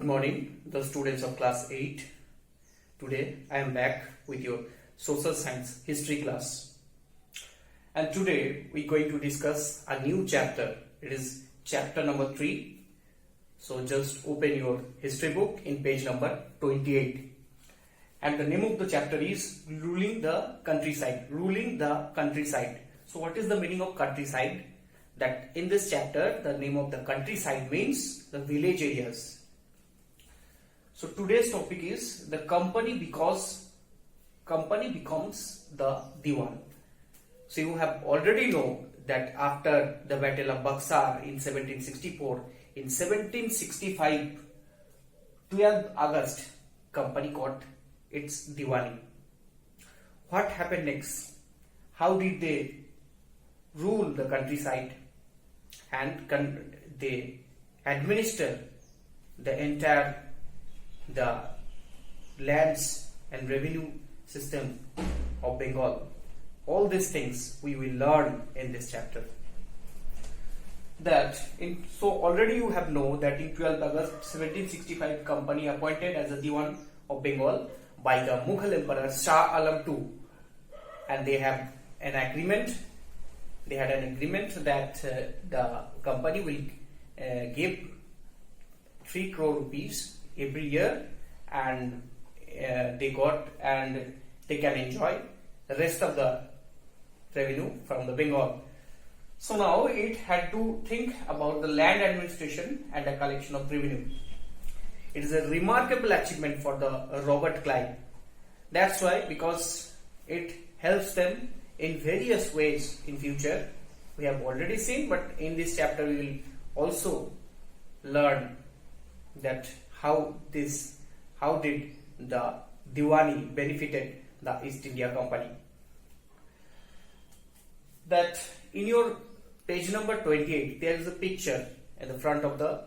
Good morning, the students of class 8. Today I am back with your social science history class. And today we are going to discuss a new chapter. It is chapter number 3. So just open your history book in page number 28. And the name of the chapter is Ruling the Countryside. Ruling the Countryside. So what is the meaning of countryside? That in this chapter the name of the countryside means the village areas. So today's topic is the company becomes the Diwan. So you have already know that after the Battle of Buxar in 1764, in 1765, 12th August, company got its Diwani. What happened next? How did they rule the countryside and they administer the entire the lands and revenue system of Bengal? All these things we will learn in this chapter. So already you have know that in 12th August 1765 company appointed as a Diwan of Bengal by the Mughal Emperor Shah Alam II, and they have an agreement. They had an agreement that the company will give 3 crore rupees every year, and they can enjoy the rest of the revenue from the Bengal. So now it had to think about the land administration and the collection of revenue. It is a remarkable achievement for the Robert Clive. That's why, because it helps them in various ways in future. We have already seen, but in this chapter we will also learn that how did the Diwani benefited the East India Company. That in your page number 28 there is a picture at the front of the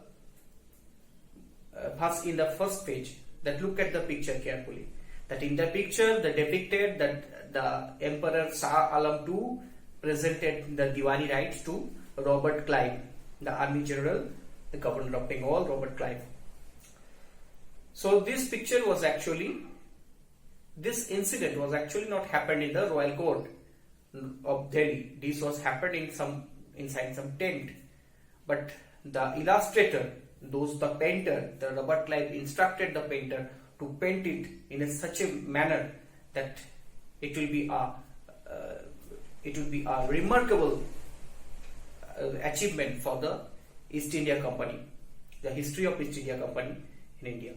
first page. That look at the picture carefully. That in the picture they depicted that the Emperor Shah Alam II presented the Diwani rights to Robert Clive, the Army General, the Governor of Bengal, Robert Clive. So this incident was actually not happened in the royal court of Delhi. This was happened inside some tent. But the illustrator, the painter, the Robert Clive instructed the painter to paint it in such a manner that it will be a remarkable achievement for the East India Company, the history of East India Company in India.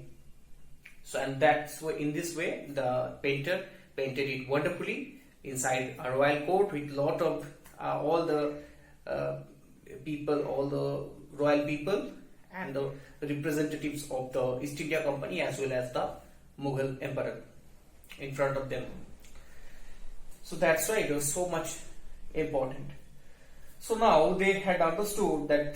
So, and that's why in this way the painter painted it wonderfully inside a royal court with lot of all the people, all the royal people and the representatives of the East India Company as well as the Mughal Emperor in front of them. So that's why it was so much important. So now they had understood that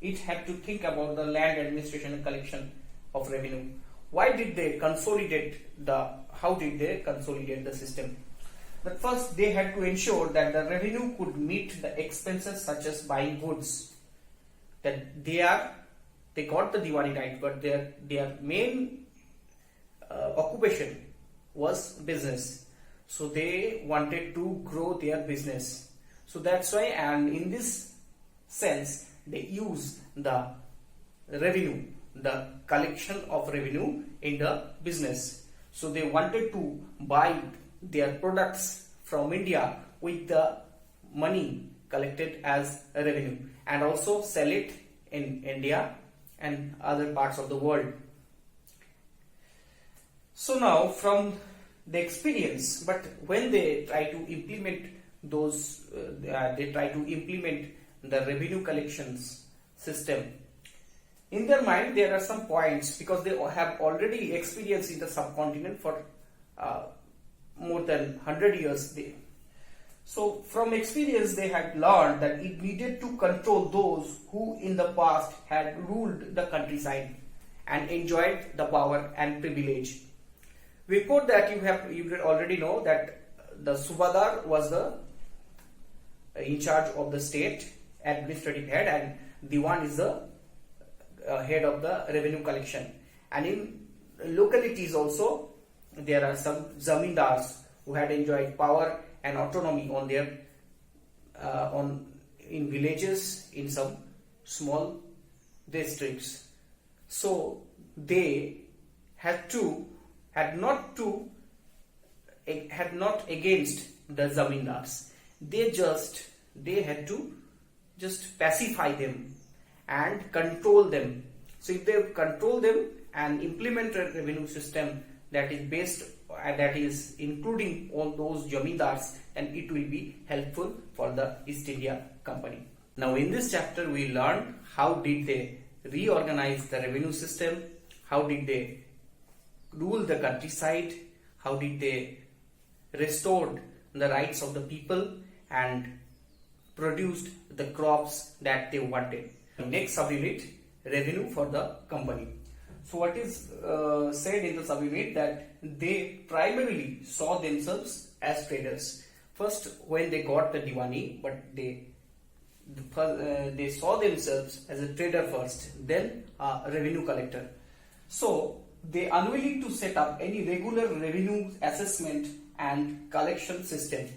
it had to think about the land administration and collection of revenue. How did they consolidate the system? But first they had to ensure that the revenue could meet the expenses such as buying goods. That they got the Diwani right, but their main occupation was business. So they wanted to grow their business. So that's why, and in this sense, they use the revenue, the collection of revenue in the business. So they wanted to buy their products from India with the money collected as a revenue and also sell it in India and other parts of the world. So now from the experience, but when they try to implement the revenue collections system, in their mind there are some points, because they have already experienced in the subcontinent for more than 100 years. So from experience they had learned that it needed to control those who in the past had ruled the countryside and enjoyed the power and privilege. Before that you already know that the Subadar was in charge of the state administrative head, and Diwan is the head of the revenue collection. And in localities also, there are some zamindars who had enjoyed power and autonomy on their in villages, in some small districts. So they had not against the zamindars. They had to just pacify them and control them. So if they control them and implement a revenue system that is including all those jamindars, and it will be helpful for the East India Company. Now in this chapter we learn how did they reorganize the revenue system, how did they rule the countryside, how did they restore the rights of the people and produced the crops that they wanted. Next subunit, revenue for the company. So what is said in the subunit, that they primarily saw themselves as traders. First, when they got the Diwani, but they saw themselves as a trader first, then a revenue collector. So they unwilling to set up any regular revenue assessment and collection system.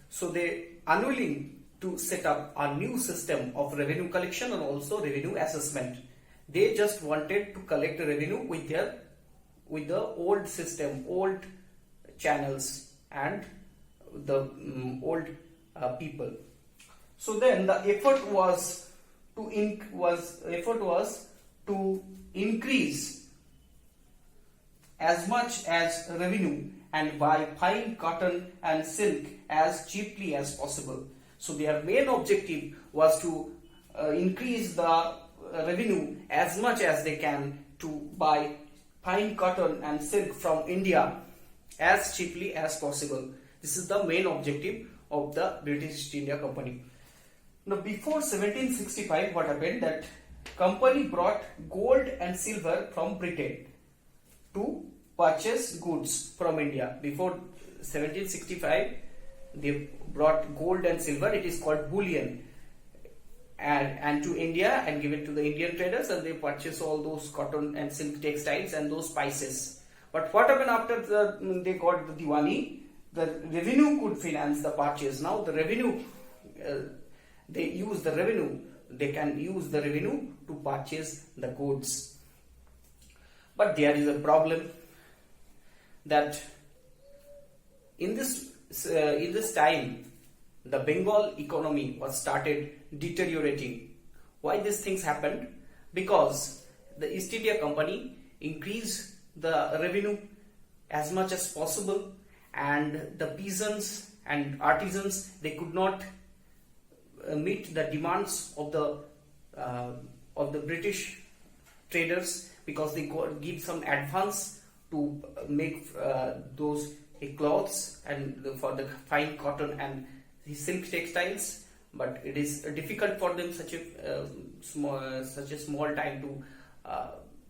So they unwilling to set up a new system of revenue collection and also revenue assessment. They just wanted to collect the revenue with the old system, old channels and the old people. So then the effort was to increase as much as revenue and buy fine cotton and silk as cheaply as possible. So their main objective was to increase the revenue as much as they can to buy fine cotton and silk from India as cheaply as possible. This is the main objective of the British East India Company. Now before 1765, what happened, that company brought gold and silver from Britain to purchase goods from India. Before 1765, they brought gold and silver, it is called bullion, and to India and give it to the Indian traders, and they purchase all those cotton and silk textiles and those spices. But what happened after they got the Diwani? The revenue could finance the purchase. Now the revenue, they can use the revenue to purchase the goods. But there is a problem, that in this time the Bengal economy was started deteriorating. Why these things happened? Because the East India Company increased the revenue as much as possible, and the peasants and artisans, they could not meet the demands of the British traders, because they give some advance to make those clothes and for the fine cotton and the silk textiles. But it is difficult for them such a small time to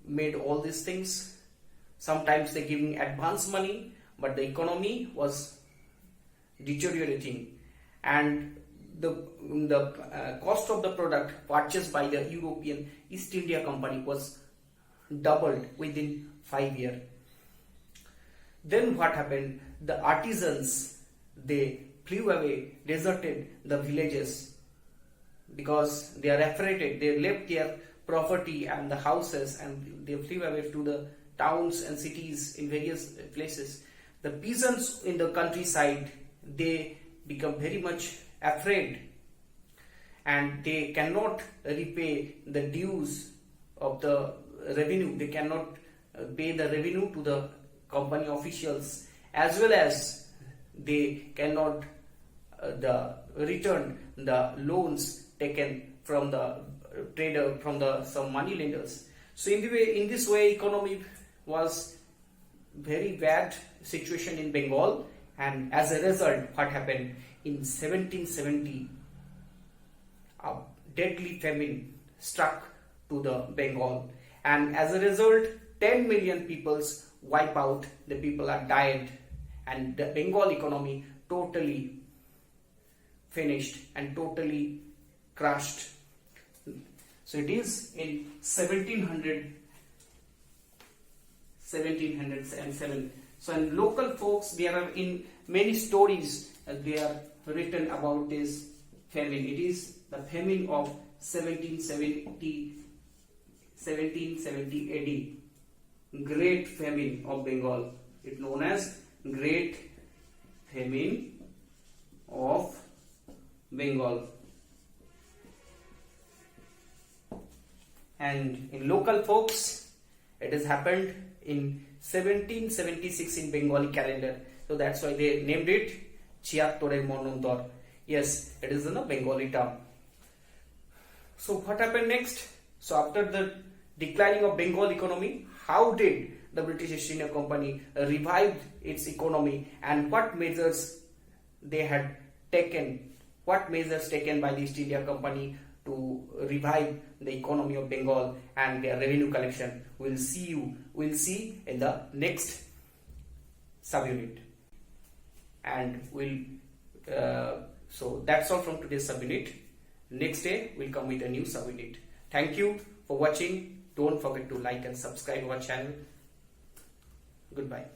made all these things. Sometimes they giving advance money, but the economy was deteriorating, and the cost of the product purchased by the European East India Company was doubled within 5 years. Then what happened? The artisans, they flew away, deserted the villages, because they are afraid. They left their property and the houses, and they flew away to the towns and cities in various places. The peasants in the countryside, they become very much afraid, and they cannot repay the dues of the revenue. They cannot pay the revenue to the company officials, as well as they cannot return the loans taken from the trader, from some money lenders. So in this way economy was very bad situation in Bengal, and as a result, what happened in 1770, a deadly famine struck to the Bengal, and as a result 10 million peoples wipe out. The people are died, and the Bengal economy totally finished and totally crushed. So it is in 1707. So in local folks, there are in many stories they are written about this famine. It is the famine of 1770 AD, Great Famine of Bengal. It is known as Great Famine of Bengal. And in local folks, it has happened in 1776 in Bengali calendar. So that's why they named it Chiattore Monontor. Yes, it is in a Bengali term. So what happened next? So after the declining of Bengal economy, how did the British East India Company revive its economy, and what measures they had taken? What measures taken by the East India Company to revive the economy of Bengal and their revenue collection? We'll see in the next subunit. And so that's all from today's subunit. Next day we'll come with a new subunit. Thank you for watching. Don't forget to like and subscribe our channel. Goodbye.